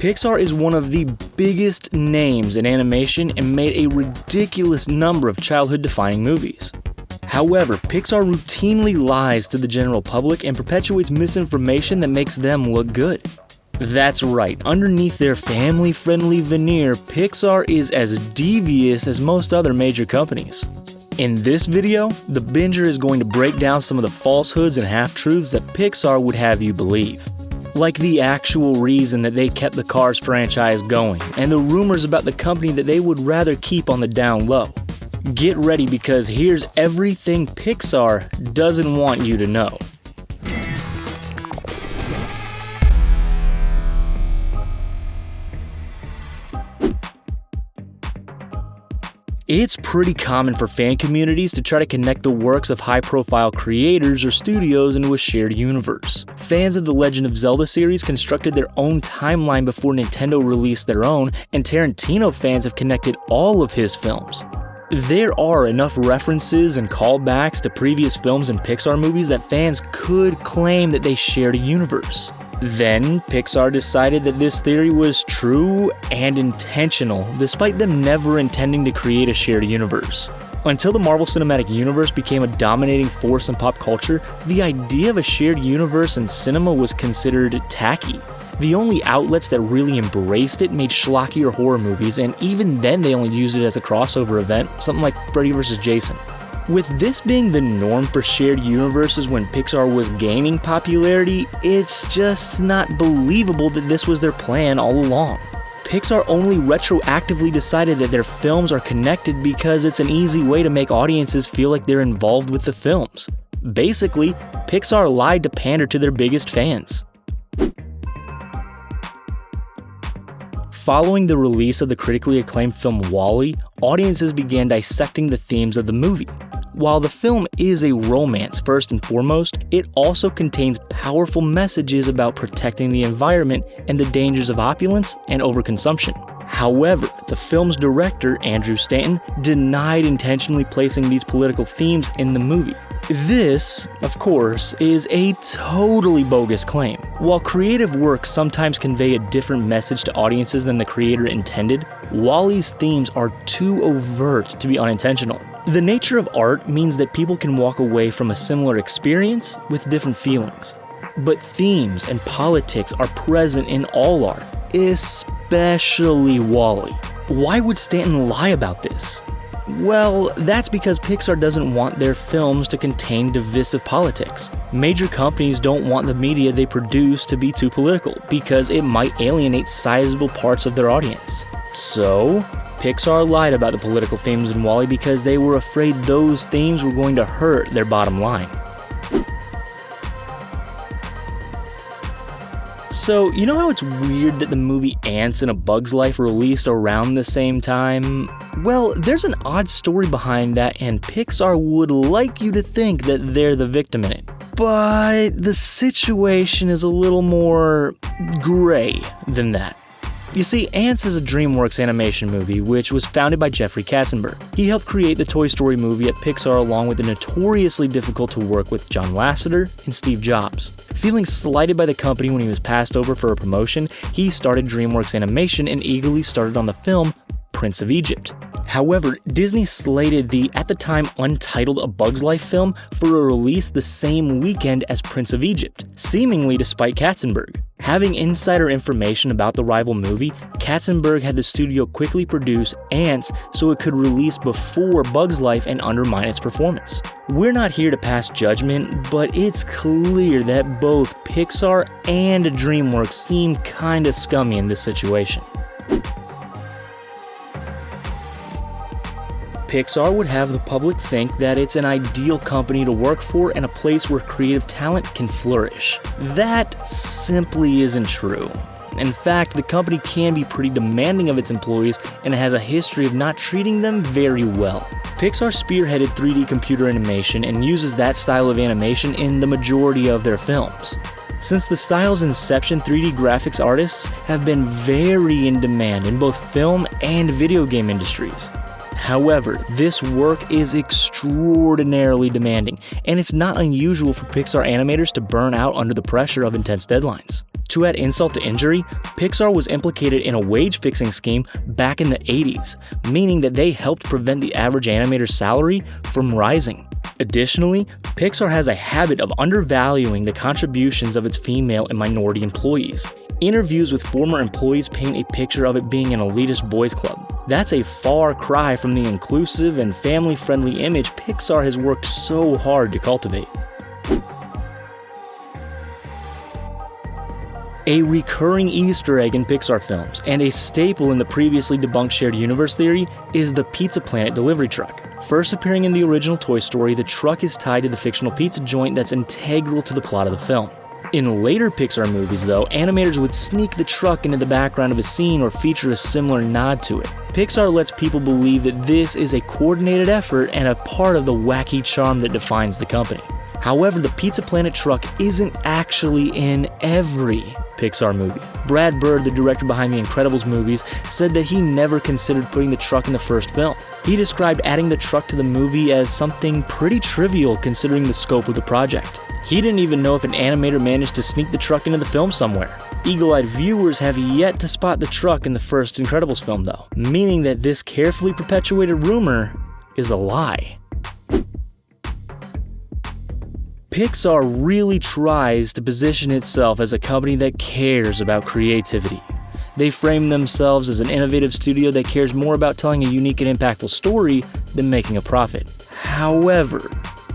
Pixar is one of the biggest names in animation and made a ridiculous number of childhood-defining movies. However, Pixar routinely lies to the general public and perpetuates misinformation that makes them look good. That's right, underneath their family-friendly veneer, Pixar is as devious as most other major companies. In this video, the Binger is going to break down some of the falsehoods and half-truths that Pixar would have you believe. Like the actual reason that they kept the Cars franchise going, and the rumors about the company that they would rather keep on the down low. Get ready because here's everything Pixar doesn't want you to know. It's pretty common for fan communities to try to connect the works of high-profile creators or studios into a shared universe. Fans of the Legend of Zelda series constructed their own timeline before Nintendo released their own, and Tarantino fans have connected all of his films. There are enough references and callbacks to previous films and Pixar movies that fans could claim that they shared a universe. Then, Pixar decided that this theory was true and intentional, despite them never intending to create a shared universe. Until the Marvel Cinematic Universe became a dominating force in pop culture, the idea of a shared universe in cinema was considered tacky. The only outlets that really embraced it made schlocky or horror movies, and even then they only used it as a crossover event, something like Freddy vs. Jason. With this being the norm for shared universes when Pixar was gaining popularity, it's just not believable that this was their plan all along. Pixar only retroactively decided that their films are connected because it's an easy way to make audiences feel like they're involved with the films. Basically, Pixar lied to pander to their biggest fans. Following the release of the critically acclaimed film WALL-E, audiences began dissecting the themes of the movie. While the film is a romance first and foremost, it also contains powerful messages about protecting the environment and the dangers of opulence and overconsumption. However, the film's director, Andrew Stanton, denied intentionally placing these political themes in the movie. This, of course, is a totally bogus claim. While creative works sometimes convey a different message to audiences than the creator intended, WALL-E's themes are too overt to be unintentional. The nature of art means that people can walk away from a similar experience with different feelings. But themes and politics are present in all art, especially WALL-E. Why would Stanton lie about this? Well, that's because Pixar doesn't want their films to contain divisive politics. Major companies don't want the media they produce to be too political, because it might alienate sizable parts of their audience. So, Pixar lied about the political themes in WALL-E because they were afraid those themes were going to hurt their bottom line. So, you know how it's weird that the movie Antz and A Bug's Life released around the same time? Well, there's an odd story behind that, and Pixar would like you to think that they're the victim in it. But the situation is a little more gray than that. You see, Antz is a DreamWorks animation movie which was founded by Jeffrey Katzenberg. He helped create the Toy Story movie at Pixar along with the notoriously difficult to work with John Lasseter and Steve Jobs. Feeling slighted by the company when he was passed over for a promotion, he started DreamWorks Animation and eagerly started on the film Prince of Egypt. However, Disney slated the, at the time, untitled A Bug's Life film for a release the same weekend as Prince of Egypt, seemingly despite Katzenberg. Having insider information about the rival movie, Katzenberg had the studio quickly produce Antz so it could release before Bug's Life and undermine its performance. We're not here to pass judgment, but it's clear that both Pixar and DreamWorks seem kinda scummy in this situation. Pixar would have the public think that it's an ideal company to work for and a place where creative talent can flourish. That simply isn't true. In fact, the company can be pretty demanding of its employees and it has a history of not treating them very well. Pixar spearheaded 3D computer animation and uses that style of animation in the majority of their films. Since the style's inception, 3D graphics artists have been very in demand in both film and video game industries. However, this work is extraordinarily demanding, and it's not unusual for Pixar animators to burn out under the pressure of intense deadlines. To add insult to injury, Pixar was implicated in a wage-fixing scheme back in the 80s, meaning that they helped prevent the average animator's salary from rising. Additionally, Pixar has a habit of undervaluing the contributions of its female and minority employees. Interviews with former employees paint a picture of it being an elitist boys' club. That's a far cry from the inclusive and family-friendly image Pixar has worked so hard to cultivate. A recurring Easter egg in Pixar films, and a staple in the previously debunked shared universe theory, is the Pizza Planet delivery truck. First appearing in the original Toy Story, the truck is tied to the fictional pizza joint that's integral to the plot of the film. In later Pixar movies, though, animators would sneak the truck into the background of a scene or feature a similar nod to it. Pixar lets people believe that this is a coordinated effort and a part of the wacky charm that defines the company. However, the Pizza Planet truck isn't actually in every Pixar movie. Brad Bird, the director behind the Incredibles movies, said that he never considered putting the truck in the first film. He described adding the truck to the movie as something pretty trivial considering the scope of the project. He didn't even know if an animator managed to sneak the truck into the film somewhere. Eagle-eyed viewers have yet to spot the truck in the first Incredibles film though, meaning that this carefully perpetuated rumor is a lie. Pixar really tries to position itself as a company that cares about creativity. They frame themselves as an innovative studio that cares more about telling a unique and impactful story than making a profit. However,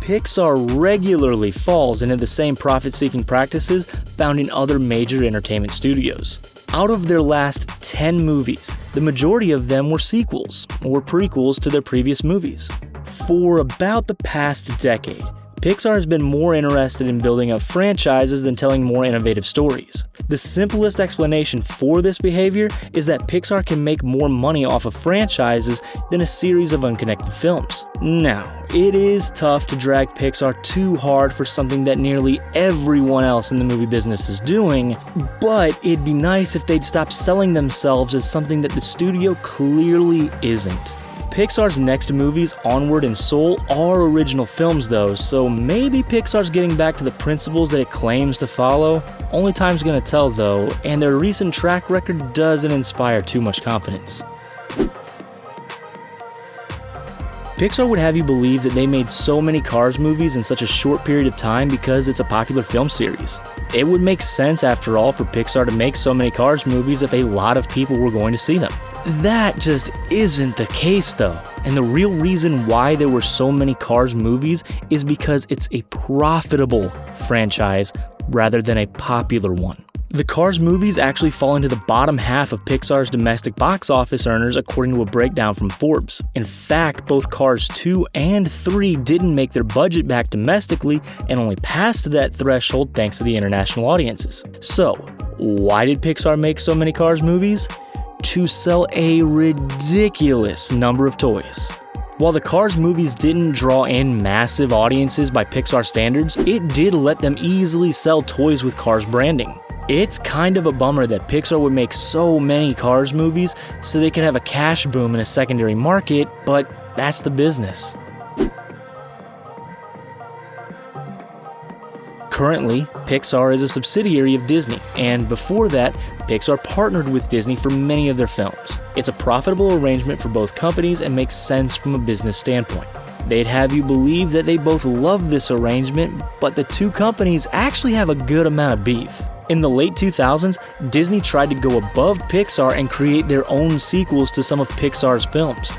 Pixar regularly falls into the same profit-seeking practices found in other major entertainment studios. Out of their last 10 movies, the majority of them were sequels or prequels to their previous movies. For about the past decade, Pixar has been more interested in building up franchises than telling more innovative stories. The simplest explanation for this behavior is that Pixar can make more money off of franchises than a series of unconnected films. Now, it is tough to drag Pixar too hard for something that nearly everyone else in the movie business is doing, but it'd be nice if they'd stop selling themselves as something that the studio clearly isn't. Pixar's next movies, Onward and Soul, are original films though, so maybe Pixar's getting back to the principles that it claims to follow. Only time's gonna tell though, and their recent track record doesn't inspire too much confidence. Pixar would have you believe that they made so many Cars movies in such a short period of time because it's a popular film series. It would make sense after all for Pixar to make so many Cars movies if a lot of people were going to see them. That just isn't the case though, and the real reason why there were so many Cars movies is because it's a profitable franchise rather than a popular one. The Cars movies actually fall into the bottom half of Pixar's domestic box office earners according to a breakdown from Forbes. In fact, both Cars 2 and 3 didn't make their budget back domestically and only passed that threshold thanks to the international audiences. So, why did Pixar make so many Cars movies? To sell a ridiculous number of toys. While the Cars movies didn't draw in massive audiences by Pixar standards, it did let them easily sell toys with Cars branding. It's kind of a bummer that Pixar would make so many Cars movies so they could have a cash boom in a secondary market, but that's the business. Currently, Pixar is a subsidiary of Disney, and before that, Pixar partnered with Disney for many of their films. It's a profitable arrangement for both companies and makes sense from a business standpoint. They'd have you believe that they both love this arrangement, but the two companies actually have a good amount of beef. In the late 2000s, Disney tried to go above Pixar and create their own sequels to some of Pixar's films.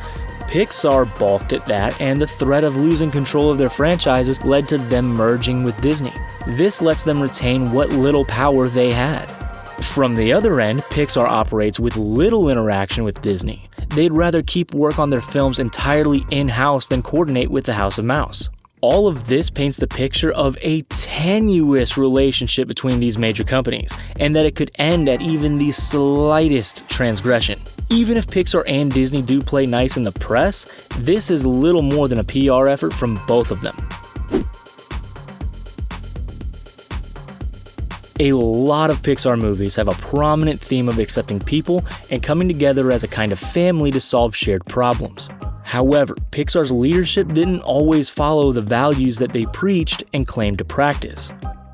Pixar balked at that, and the threat of losing control of their franchises led to them merging with Disney. This lets them retain what little power they had. From the other end, Pixar operates with little interaction with Disney. They'd rather keep work on their films entirely in-house than coordinate with the House of Mouse. All of this paints the picture of a tenuous relationship between these major companies, and that it could end at even the slightest transgression. Even if Pixar and Disney do play nice in the press, this is little more than a PR effort from both of them. A lot of Pixar movies have a prominent theme of accepting people and coming together as a kind of family to solve shared problems. However, Pixar's leadership didn't always follow the values that they preached and claimed to practice.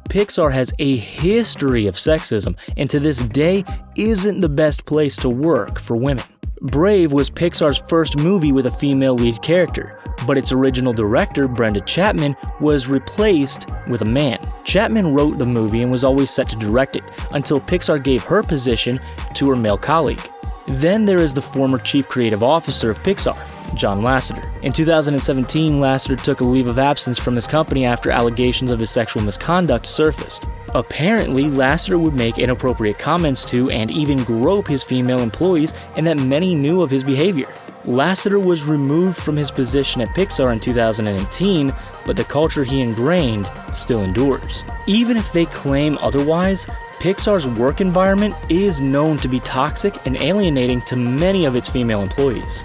Pixar has a history of sexism and to this day isn't the best place to work for women. Brave was Pixar's first movie with a female lead character, but its original director, Brenda Chapman, was replaced with a man. Chapman wrote the movie and was always set to direct it, until Pixar gave her position to her male colleague. Then there is the former chief creative officer of Pixar, John Lasseter. In 2017, Lasseter took a leave of absence from his company after allegations of his sexual misconduct surfaced. Apparently, Lasseter would make inappropriate comments to and even grope his female employees, and that many knew of his behavior. Lasseter was removed from his position at Pixar in 2018, but the culture he ingrained still endures. Even if they claim otherwise, Pixar's work environment is known to be toxic and alienating to many of its female employees.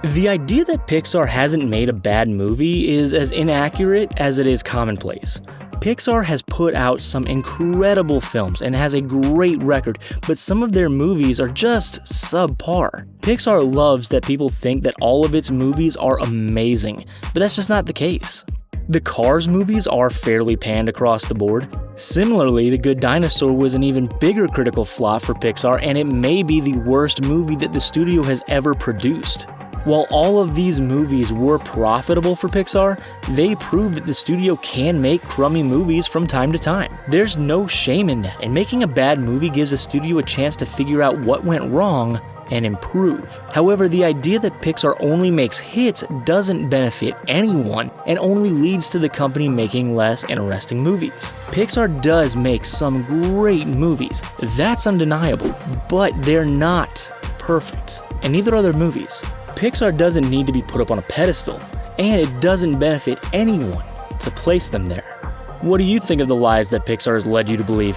The idea that Pixar hasn't made a bad movie is as inaccurate as it is commonplace. Pixar has put out some incredible films and has a great record, but some of their movies are just subpar. Pixar loves that people think that all of its movies are amazing, but that's just not the case. The Cars movies are fairly panned across the board. Similarly, The Good Dinosaur was an even bigger critical flop for Pixar, and it may be the worst movie that the studio has ever produced. While all of these movies were profitable for Pixar, they prove that the studio can make crummy movies from time to time. There's no shame in that, and making a bad movie gives the studio a chance to figure out what went wrong and improve. However, the idea that Pixar only makes hits doesn't benefit anyone and only leads to the company making less interesting movies. Pixar does make some great movies, that's undeniable, but they're not perfect, and neither are their movies. Pixar doesn't need to be put up on a pedestal, and it doesn't benefit anyone to place them there. What do you think of the lies that Pixar has led you to believe?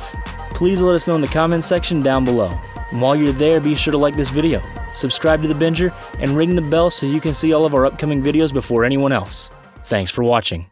Please let us know in the comments section down below. And while you're there, be sure to like this video, subscribe to The Binger, and ring the bell so you can see all of our upcoming videos before anyone else. Thanks for watching.